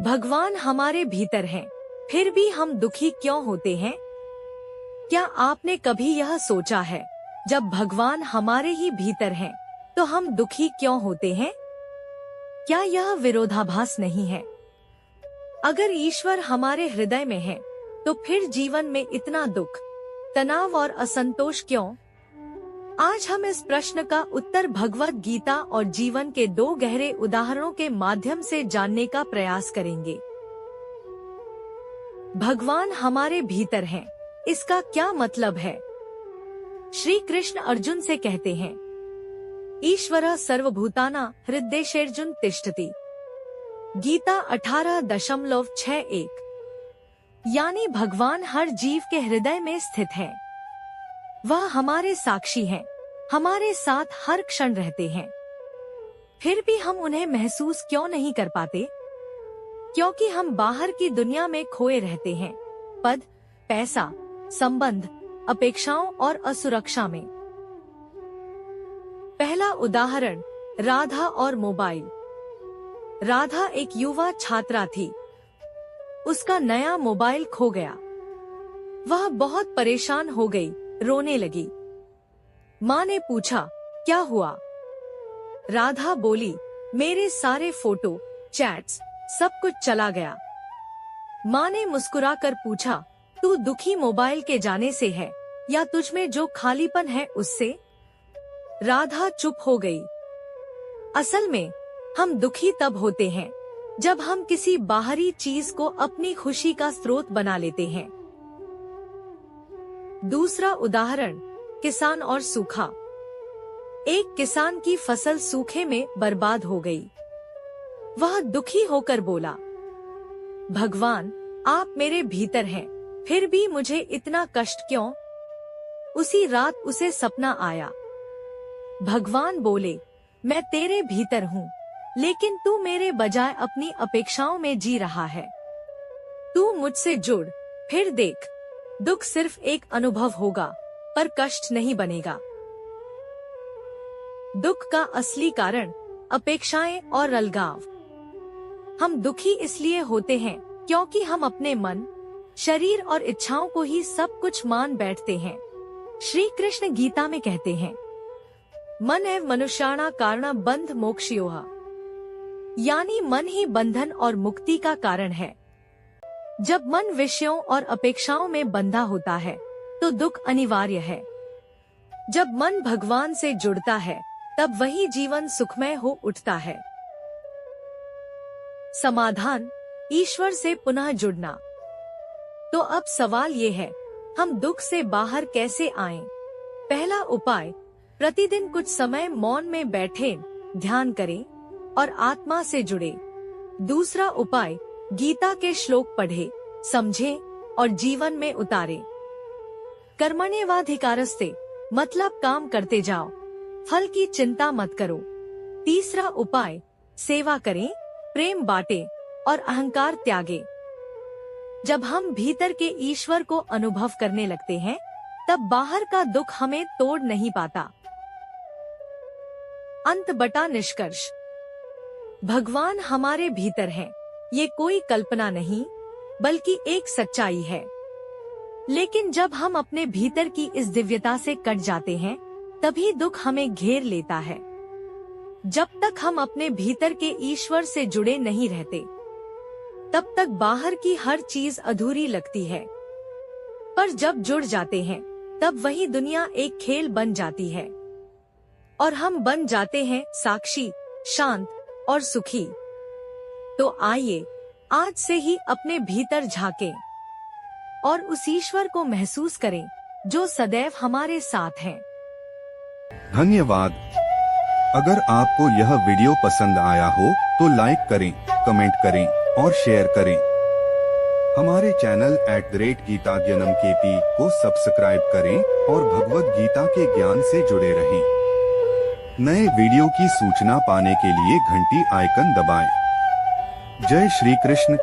भगवान हमारे भीतर हैं, फिर भी हम दुखी क्यों होते हैं? क्या आपने कभी यह सोचा है, जब भगवान हमारे ही भीतर हैं, तो हम दुखी क्यों होते हैं? क्या यह विरोधाभास नहीं है? अगर ईश्वर हमारे हृदय में है, तो फिर जीवन में इतना दुख, तनाव और असंतोष क्यों? आज हम इस प्रश्न का उत्तर भगवद गीता और जीवन के दो गहरे उदाहरणों के माध्यम से जानने का प्रयास करेंगे। भगवान हमारे भीतर हैं, इसका क्या मतलब है? श्री कृष्ण अर्जुन से कहते हैं, ईश्वरः सर्वभूतानां हृदयेषु तिष्ठति। गीता 18.61। यानी भगवान हर जीव के हृदय में स्थित है। वह हमारे साक्षी हैं, हमारे साथ हर क्षण रहते हैं। फिर भी हम उन्हें महसूस क्यों नहीं कर पाते? क्योंकि हम बाहर की दुनिया में खोए रहते हैं, पद, पैसा, संबंध, अपेक्षाओं और असुरक्षा में। पहला उदाहरण, राधा और मोबाइल। राधा एक युवा छात्रा थी। उसका नया मोबाइल खो गया। वह बहुत परेशान हो गई, रोने लगी। माँ ने पूछा, क्या हुआ? राधा बोली, मेरे सारे फोटो, चैट्स, सब कुछ चला गया। माँ ने मुस्कुराकर पूछा, तू दुखी मोबाइल के जाने से है, या तुझ में जो खालीपन है उससे? राधा चुप हो गई। असल में हम दुखी तब होते हैं, जब हम किसी बाहरी चीज को अपनी खुशी का स्रोत बना लेते हैं। दूसरा उदाहरण, किसान और सूखा। एक किसान की फसल सूखे में बर्बाद हो गई। वह दुखी होकर बोला, भगवान, आप मेरे भीतर हैं, फिर भी मुझे इतना कष्ट क्यों? उसी रात उसे सपना आया। भगवान बोले, मैं तेरे भीतर हूँ, लेकिन तू मेरे बजाय अपनी अपेक्षाओं में जी रहा है। तू मुझसे जुड़, फिर देख, दुख सिर्फ एक अनुभव होगा, पर कष्ट नहीं बनेगा। दुख का असली कारण अपेक्षाएं और अलगाव। हम दुखी इसलिए होते हैं क्योंकि हम अपने मन, शरीर और इच्छाओं को ही सब कुछ मान बैठते हैं। श्री कृष्ण गीता में कहते हैं, मन एव मनुष्याणां कारणं बंध मोक्षयोः। यानी मन ही बंधन और मुक्ति का कारण है। जब मन विषयों और अपेक्षाओं में बंधा होता है, तो दुख अनिवार्य है। जब मन भगवान से जुड़ता है, तब वही जीवन सुखमय हो उठता है। समाधान, ईश्वर से पुनः जुड़ना। तो अब सवाल ये है, हम दुख से बाहर कैसे आएं? पहला उपाय, प्रतिदिन कुछ समय मौन में बैठें, ध्यान करें और आत्मा से जुड़े। दूसरा उपाय, गीता के श्लोक पढ़े, समझे और जीवन में उतारे। कर्मण्येवाधिकारस्ते, मतलब काम करते जाओ, फल की चिंता मत करो। तीसरा उपाय, सेवा करें, प्रेम बांटे और अहंकार त्यागे। जब हम भीतर के ईश्वर को अनुभव करने लगते हैं, तब बाहर का दुख हमें तोड़ नहीं पाता। अंत बटा निष्कर्ष, भगवान हमारे भीतर हैं, ये कोई कल्पना नहीं, बल्कि एक सच्चाई है। लेकिन जब हम अपने भीतर की इस दिव्यता से कट जाते हैं, तभी दुख हमें घेर लेता है। जब तक हम अपने भीतर के ईश्वर से जुड़े नहीं रहते, तब तक बाहर की हर चीज अधूरी लगती है। पर जब जुड़ जाते हैं, तब वही दुनिया एक खेल बन जाती है और हम बन जाते हैं साक्षी, शांत और सुखी। तो आइए आज से ही अपने भीतर झांकें और उस ईश्वर को महसूस करें जो सदैव हमारे साथ हैं। धन्यवाद। अगर आपको यह वीडियो पसंद आया हो तो लाइक करें, कमेंट करें और शेयर करें। हमारे चैनल @गीता ज्ञानम KP को सब्सक्राइब करें और भगवद गीता के ज्ञान से जुड़े रहें। नए वीडियो की सूचना पाने के लिए घंटी आइकन दबाएं। जय श्री कृष्ण।